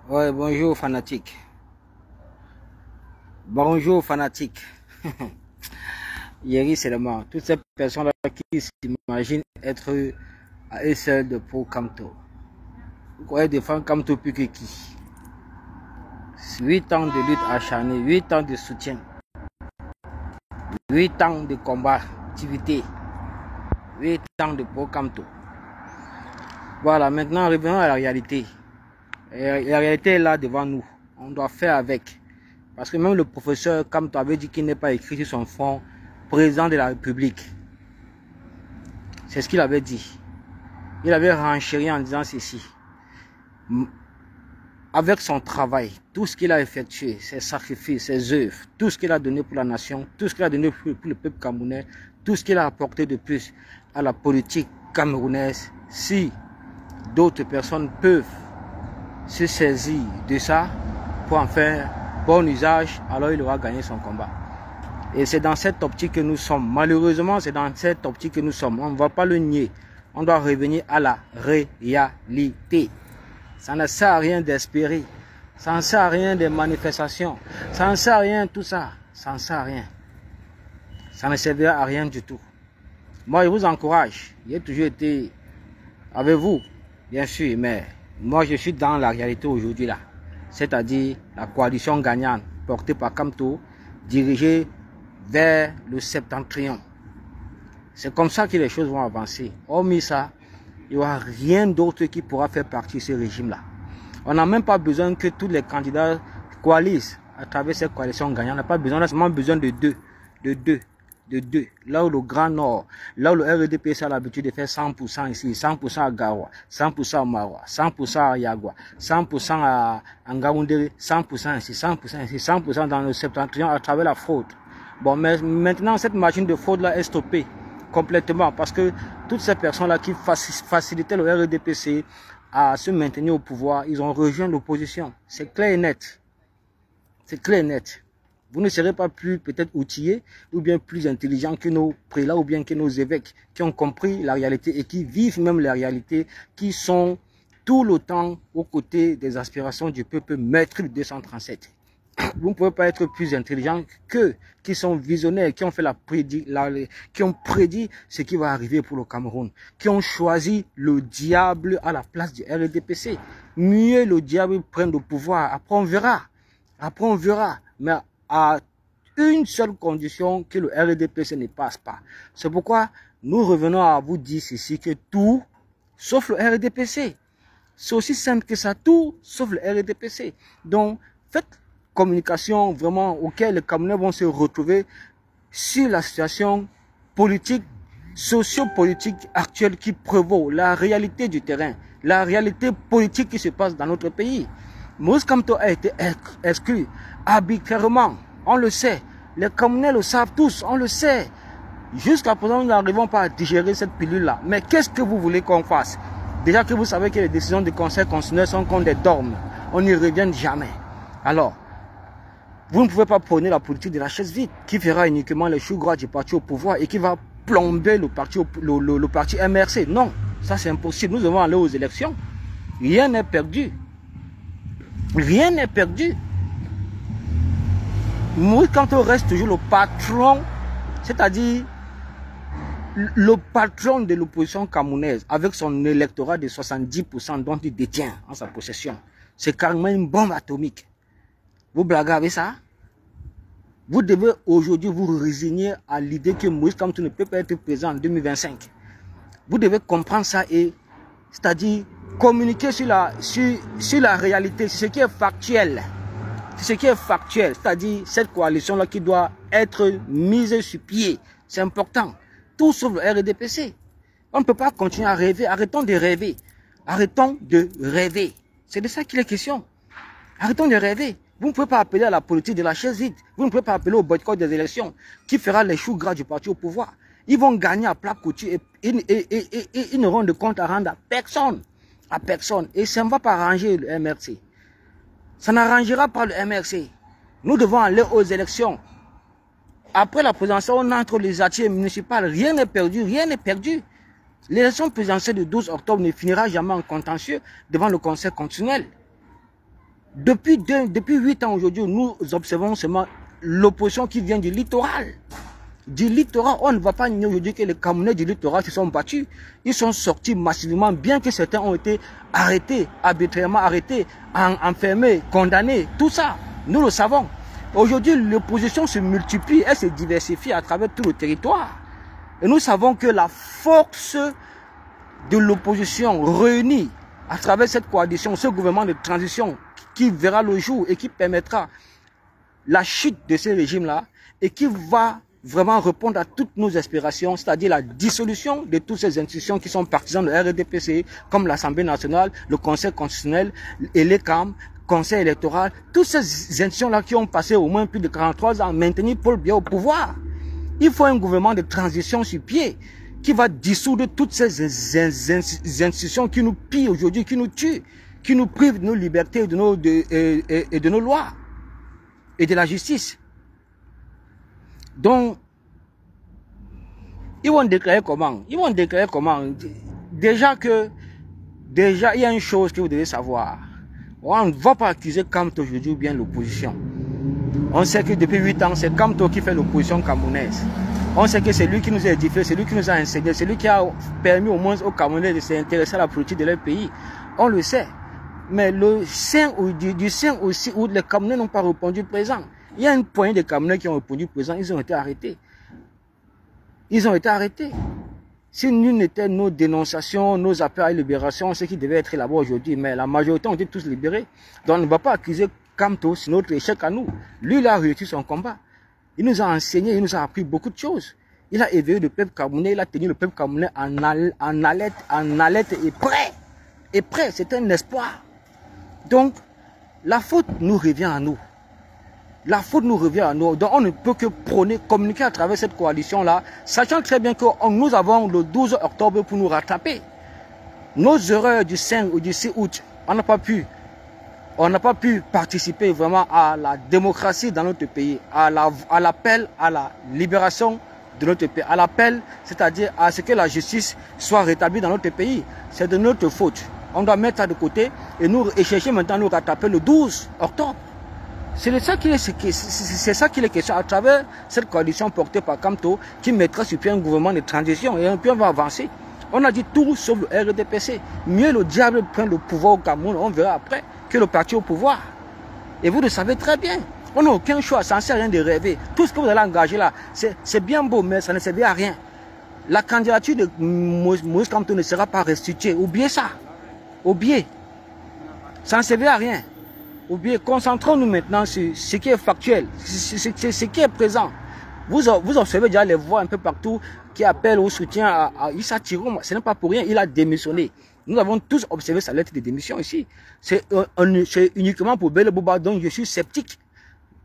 Ouais, bonjour fanatique. Bonjour fanatique. Yeri, c'est le mort. Toutes ces personnes-là qui s'imaginent être à eux seuls pour Kamto. Vous croyez défendre Kamto plus que qui? 8 ans de lutte acharnée, 8 ans de soutien, 8 ans de combat, activité, 8 ans de pour Kamto. Voilà, maintenant revenons à la réalité. La réalité est là devant nous. On doit faire avec. Parce que même le professeur Kamto avait dit qu'il n'est pas écrit sur son front président de la République. C'est ce qu'il avait dit. Il avait renchéri en disant ceci. Avec son travail, tout ce qu'il a effectué, ses sacrifices, ses œuvres, tout ce qu'il a donné pour la nation, tout ce qu'il a donné pour le peuple camerounais, tout ce qu'il a apporté de plus à la politique camerounaise, si d'autres personnes peuvent se saisir de ça pour en faire bon usage, alors il aura gagné son combat. Et c'est dans cette optique que nous sommes. Malheureusement, c'est dans cette optique que nous sommes. On ne va pas le nier. On doit revenir à la réalité. Ça ne sert à rien d'espérer. Ça ne sert à rien des manifestations. Ça ne sert à rien tout ça. Ça ne sert à rien. Ça ne servira à rien du tout. Moi, je vous encourage. J'ai toujours été avec vous, bien sûr, mais moi, je suis dans la réalité aujourd'hui là. C'est-à-dire la coalition gagnante portée par Kamto, dirigée vers le septentrion. C'est comme ça que les choses vont avancer. Hormis ça, il n'y aura rien d'autre qui pourra faire partie de ce régime-là. On n'a même pas besoin que tous les candidats coalisent à travers cette coalition gagnante. On n'a pas besoin, on a seulement besoin de deux. Là où le Grand Nord, là où le RDPC a l'habitude de faire 100% ici, 100% à Garoua, 100% à Maroua, 100% à Yagua, 100% à Ngaoundéré, 100% ici, 100% ici, 100% dans le septentrion à travers la fraude. Bon, mais maintenant, cette machine de fraude-là est stoppée complètement parce que toutes ces personnes-là qui facilitaient le RDPC à se maintenir au pouvoir, ils ont rejoint l'opposition. C'est clair et net. C'est clair et net. Vous ne serez pas plus peut-être outillés ou bien plus intelligents que nos prélats ou bien que nos évêques qui ont compris la réalité et qui vivent même la réalité, qui sont tout le temps aux côtés des aspirations du peuple maître du 237. Vous ne pouvez pas être plus intelligent qu'eux, qui sont visionnaires, qui ont fait qui ont prédit ce qui va arriver pour le Cameroun, qui ont choisi le diable à la place du RDPC. Mieux le diable prenne le pouvoir, après on verra. Après on verra. Mais à une seule condition, que le RDPC ne passe pas. C'est pourquoi nous revenons à vous dire ceci, que tout, sauf le RDPC. C'est aussi simple que ça, tout, sauf le RDPC. Donc, faites communication vraiment auquel les Camerounais vont se retrouver sur la situation politique, socio-politique actuelle qui prévaut, la réalité du terrain, la réalité politique qui se passe dans notre pays. Moïse Kamto a été exclu arbitrairement, on le sait. Les Camerounais le savent tous, on le sait. Jusqu'à présent, nous n'arrivons pas à digérer cette pilule-là. Mais qu'est-ce que vous voulez qu'on fasse? Déjà que vous savez que les décisions du Conseil constitutionnel sont comme des dogmes. On n'y revient jamais. Alors, vous ne pouvez pas prôner la politique de la chaise vide qui fera uniquement les choux gras du parti au pouvoir et qui va plomber le parti MRC. Non, ça c'est impossible. Nous devons aller aux élections. Rien n'est perdu. Rien n'est perdu. Moïse Kamto reste toujours le patron, c'est-à-dire le patron de l'opposition camerounaise avec son électorat de 70% dont il détient en sa possession. C'est carrément une bombe atomique. Vous blaguez avec ça? Vous devez aujourd'hui vous résigner à l'idée que Moïse Kamto ne peut pas être présent en 2025. Vous devez comprendre ça et, c'est-à-dire, communiquer sur la réalité, sur ce qui est factuel. Ce qui est factuel, c'est-à-dire cette coalition-là qui doit être mise sur pied. C'est important. Tout sauf le RDPC. On ne peut pas continuer à rêver. Arrêtons de rêver. Arrêtons de rêver. C'est de ça qu'il est question. Arrêtons de rêver. Vous ne pouvez pas appeler à la politique de la chaise vide. Vous ne pouvez pas appeler au boycott des élections qui fera les choux gras du parti au pouvoir. Ils vont gagner à plat couture et ils n'auront de compte à rendre à personne. À personne. Et ça ne va pas arranger le MRC. Ça n'arrangera pas le MRC. Nous devons aller aux élections. Après la présidentielle, on entre les artilleries municipales. Rien n'est perdu, rien n'est perdu. L'élection présidentielle du 12 octobre ne finira jamais en contentieux devant le Conseil constitutionnel. Depuis 8 ans aujourd'hui, nous observons seulement l'opposition qui vient du littoral. Du littoral, on ne va pas nier aujourd'hui que les Camerounais du littoral se sont battus. Ils sont sortis massivement, bien que certains ont été arrêtés, arbitrairement arrêtés, enfermés, condamnés, tout ça, nous le savons. Aujourd'hui, l'opposition se multiplie, elle se diversifie à travers tout le territoire. Et nous savons que la force de l'opposition réunie à travers cette coalition, ce gouvernement de transition qui verra le jour et qui permettra la chute de ces régimes-là et qui va vraiment répondre à toutes nos aspirations, c'est-à-dire la dissolution de toutes ces institutions qui sont partisans de RDPC, comme l'Assemblée nationale, le Conseil constitutionnel et les CAM, Conseil électoral, toutes ces institutions-là qui ont passé au moins plus de 43 ans à maintenir Paul Biya au pouvoir. Il faut un gouvernement de transition sur pied qui va dissoudre toutes ces institutions qui nous pillent aujourd'hui, qui nous tuent, qui nous privent de nos libertés et de nos lois et de la justice. Donc, ils vont déclarer comment? Ils vont déclarer comment? Déjà, il y a une chose que vous devez savoir. On ne va pas accuser Kamto aujourd'hui ou bien l'opposition. On sait que depuis 8 ans, c'est Kamto qui fait l'opposition camerounaise. On sait que c'est lui qui nous a édifié, c'est lui qui nous a enseigné, c'est lui qui a permis au moins aux Camerounais de s'intéresser à la politique de leur pays. On le sait. Mais du 5 aussi, où les Camerounais n'ont pas répondu présent. Il y a une poignée de Camerounais qui ont répondu présent, ils ont été arrêtés. Ils ont été arrêtés. Si nul n'était nos dénonciations, nos appels à la libération, ceux qui devaient être là-bas aujourd'hui, mais la majorité ont été tous libérés. Donc on ne va pas accuser Kamto, c'est notre échec à nous. Lui, il a réussi son combat. Il nous a enseigné, il nous a appris beaucoup de choses. Il a éveillé le peuple camerounais, il a tenu le peuple camerounais en alerte et prêt. Et prêt, c'est un espoir. Donc, la faute nous revient à nous. La faute nous revient à nous. Donc, on ne peut que prôner, communiquer à travers cette coalition-là, sachant très bien que nous avons le 12 octobre pour nous rattraper. Nos erreurs du 5 ou du 6 août, on n'a pas pu participer vraiment à la démocratie dans notre pays, à l'appel à la libération de notre pays, à l'appel, c'est-à-dire à ce que la justice soit rétablie dans notre pays. C'est de notre faute. On doit mettre ça de côté et chercher maintenant à nous rattraper le 12 octobre. C'est ça qu'il est question à travers cette coalition portée par Kamto qui mettra sur pied un gouvernement de transition et puis on va avancer. On a dit tout sauf le RDPC. Mieux le diable prend le pouvoir au Cameroun, on verra après, que le parti au pouvoir. Et vous le savez très bien. On n'a aucun choix, ça ne sert à rien de rêver. Tout ce que vous allez engager là, c'est bien beau, mais ça ne servait à rien. La candidature de Moïse Kamto ne sera pas restituée. Oubliez ça. Oubliez. Ça ne servait à rien. Oubliez. Concentrons-nous maintenant sur ce qui est factuel, ce qui est présent. Vous observez déjà les voix un peu partout qui appellent au soutien à Issa Tiroma. Ce n'est pas pour rien, il a démissionné. Nous avons tous observé sa lettre de démission ici. C'est uniquement pour Bele Boba, dont je suis sceptique.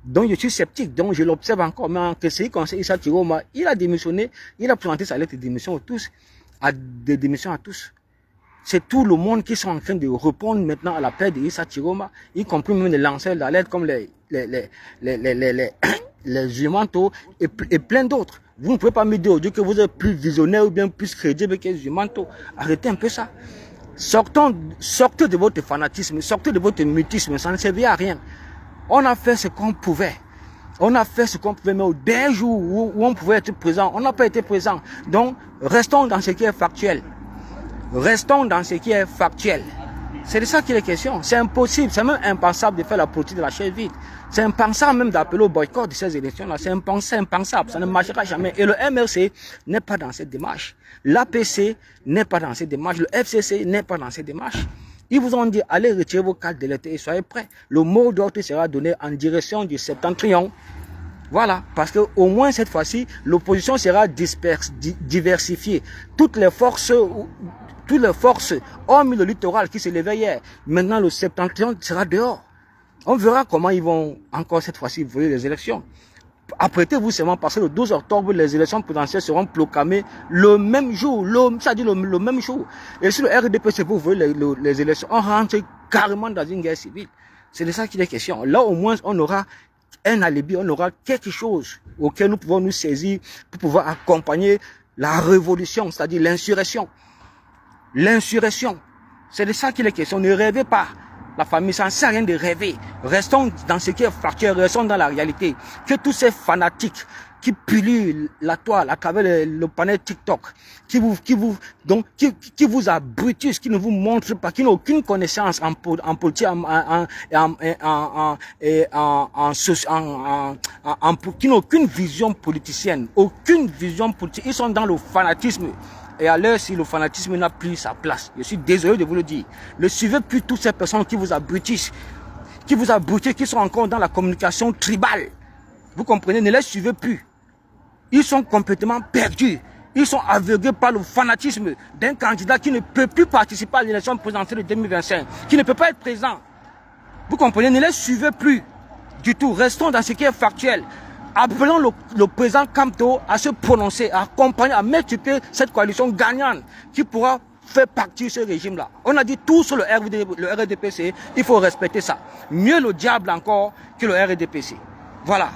Donc je l'observe encore. Mais en ce qui concerne Issa Tiroma, il a démissionné, il a présenté sa lettre de démission à tous. C'est tout le monde qui sont en train de répondre maintenant à l'appel de Issa Tiroma, y compris même les lanceurs d'alerte comme les Jumanto et plein d'autres. Vous ne pouvez pas me dire aujourd'hui que vous êtes plus visionnaire ou bien plus crédible que les Jumanto. Arrêtez un peu ça. Sortez de votre fanatisme, sortez de votre mutisme, ça ne servait à rien. On a fait ce qu'on pouvait. On a fait ce qu'on pouvait, mais au dernier jour où on pouvait être présent, on n'a pas été présent. Donc, restons dans ce qui est factuel. Restons dans ce qui est factuel. C'est de ça qu'il est question. C'est impossible, c'est même impensable de faire la politique de la chaise vide. C'est impensable même d'appeler au boycott de ces élections-là. C'est impensable, ça ne marchera jamais. Et le MRC n'est pas dans cette démarche. L'APC n'est pas dans cette démarche. Le FCC n'est pas dans cette démarche. Ils vous ont dit, allez retirer vos cartes d'électeurs et soyez prêts. Le mot d'ordre sera donné en direction du septentrion. Voilà, parce que au moins cette fois-ci, l'opposition sera diversifiée. Toutes les forces, hormis le littoral qui se levait hier, maintenant le septentrion sera dehors. On verra comment ils vont encore cette fois-ci voler les élections. Apprêtez-vous seulement parce que le 12 octobre, les élections potentielles seront proclamées le même jour, c'est-à-dire le même jour. Et si le RDPC vous voulez les élections, on rentre carrément dans une guerre civile. C'est de ça qu'il est question. Là, au moins, on aura un alibi, on aura quelque chose auquel nous pouvons nous saisir pour pouvoir accompagner la révolution, c'est-à-dire l'insurrection. L'insurrection. C'est de ça qu'il est question. Ne rêvez pas. La famille, ça ne sert à rien de rêver. Restons dans ce qui est factuel, restons dans la réalité. Que tous ces fanatiques qui pullulent la toile à travers le panel TikTok, qui vous abrutissent, qui ne vous montrent pas, qui n'ont aucune connaissance en politique, qui n'ont aucune vision politicienne, aucune vision politique. Ils sont dans le fanatisme. Et à l'heure, si le fanatisme n'a plus sa place, je suis désolé de vous le dire, ne suivez plus toutes ces personnes qui vous abrutissent, qui sont encore dans la communication tribale. Vous comprenez, ne les suivez plus. Ils sont complètement perdus. Ils sont aveuglés par le fanatisme d'un candidat qui ne peut plus participer à l'élection présidentielle de 2025, qui ne peut pas être présent. Vous comprenez, ne les suivez plus du tout. Restons dans ce qui est factuel. Appelons le président Kamto à se prononcer, à accompagner, à mettre sur pied cette coalition gagnante qui pourra faire partie de ce régime-là. On a dit tout sur le RDPC, il faut respecter ça. Mieux le diable encore que le RDPC. Voilà.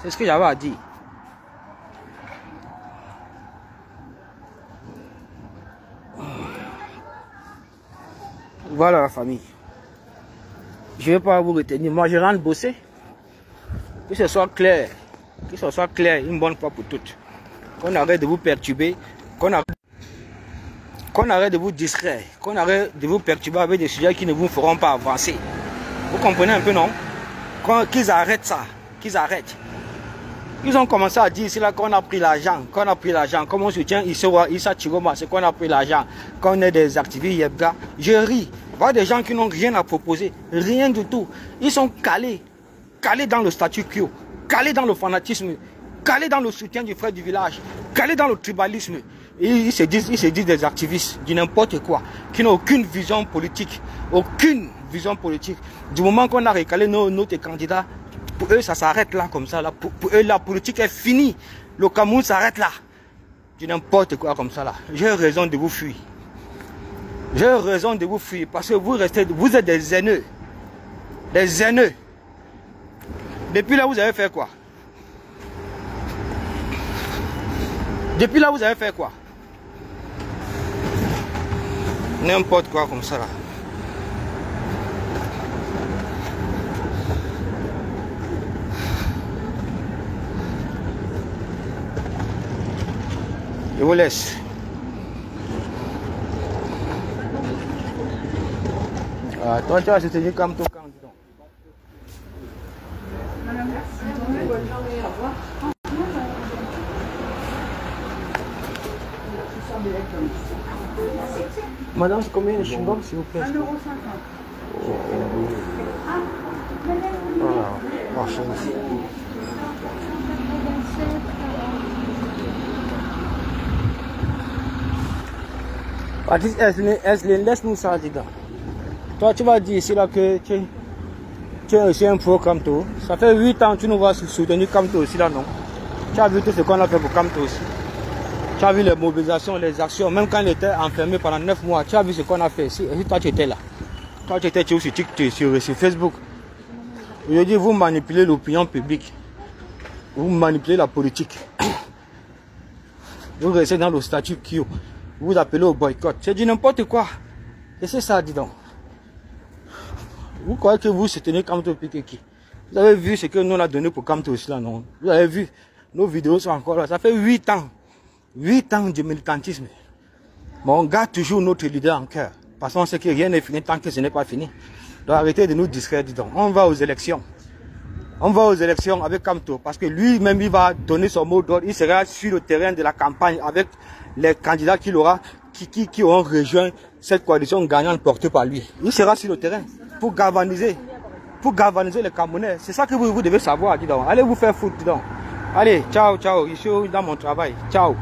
C'est ce que j'avais à dire. Voilà la famille. Je ne vais pas vous retenir. Moi, je rentre bosser. Que ce soit clair. Que ce soit clair une bonne fois pour toutes. Qu'on arrête de vous perturber. Qu'on arrête de vous distraire. Qu'on arrête de vous perturber avec des sujets qui ne vous feront pas avancer. Vous comprenez un peu, non? Qu'ils arrêtent ça. Qu'ils arrêtent. Ils ont commencé à dire ici là qu'on a pris l'argent. Qu'on a pris l'argent. Comme on soutient Issa Chiroma, c'est qu'on a pris l'argent. Qu'on est des activistes Yebga. Je ris. Voir des gens qui n'ont rien à proposer. Rien du tout. Ils sont calés. Calés dans le statut quo, calés dans le fanatisme, calés dans le soutien du frère du village, calés dans le tribalisme. Et ils se disent des activistes, du n'importe quoi, qui n'ont aucune vision politique, aucune vision politique. Du moment qu'on a recalé notre candidat, pour eux ça s'arrête là comme ça. Là. Pour eux la politique est finie, le Cameroun s'arrête là. Du n'importe quoi comme ça là. J'ai raison de vous fuir. J'ai raison de vous fuir parce que vous êtes des haineux. Des haineux. Depuis là, vous avez fait quoi? Depuis là, vous avez fait quoi? N'importe quoi comme ça là. Je vous laisse. Ah, toi, tu vas soutenir comme tout quand. Madame, c'est combien le chewing-gum, s'il vous plaît? 1,50 €. Voilà, marchez ici. Patrice, laisse-nous ça dedans. Toi, tu vas dire ici là que tu es aussi un pro Kamto. Ça fait 8 ans que tu nous vas soutenir Kamto aussi là, non? Tu as vu tout ce qu'on a fait pour Kamto aussi. Tu as vu les mobilisations, les actions, même quand il était enfermé pendant 9 mois, tu as vu ce qu'on a fait ici. Et toi, tu étais là. Toi, tu étais sur TikTok, sur Facebook. Aujourd'hui, vous manipulez l'opinion publique. Vous manipulez la politique. Vous restez dans le statut quo. Vous appelez au boycott. C'est du n'importe quoi. Et c'est ça, dis donc. Vous croyez que vous soutenez Kamto Pikeki? Vous avez vu ce que nous on a donné pour Kamto aussi là, non? Vous avez vu, nos vidéos sont encore là. Ça fait 8 ans. 8 ans de militantisme. Mais on garde toujours notre leader en cœur. Parce qu'on sait que rien n'est fini tant que ce n'est pas fini. Donc arrêtez de nous distraire, dis donc. On va aux élections. On va aux élections avec Kamto. Parce que lui-même, il va donner son mot d'ordre. Il sera sur le terrain de la campagne avec les candidats qu'il aura, qui auront rejoint cette coalition gagnante portée par lui. Il sera sur le terrain pour galvaniser les Camerounais. C'est ça que vous devez savoir, dis donc. Allez vous faire foutre, dis donc. Allez, ciao, ciao. Je suis dans mon travail. Ciao.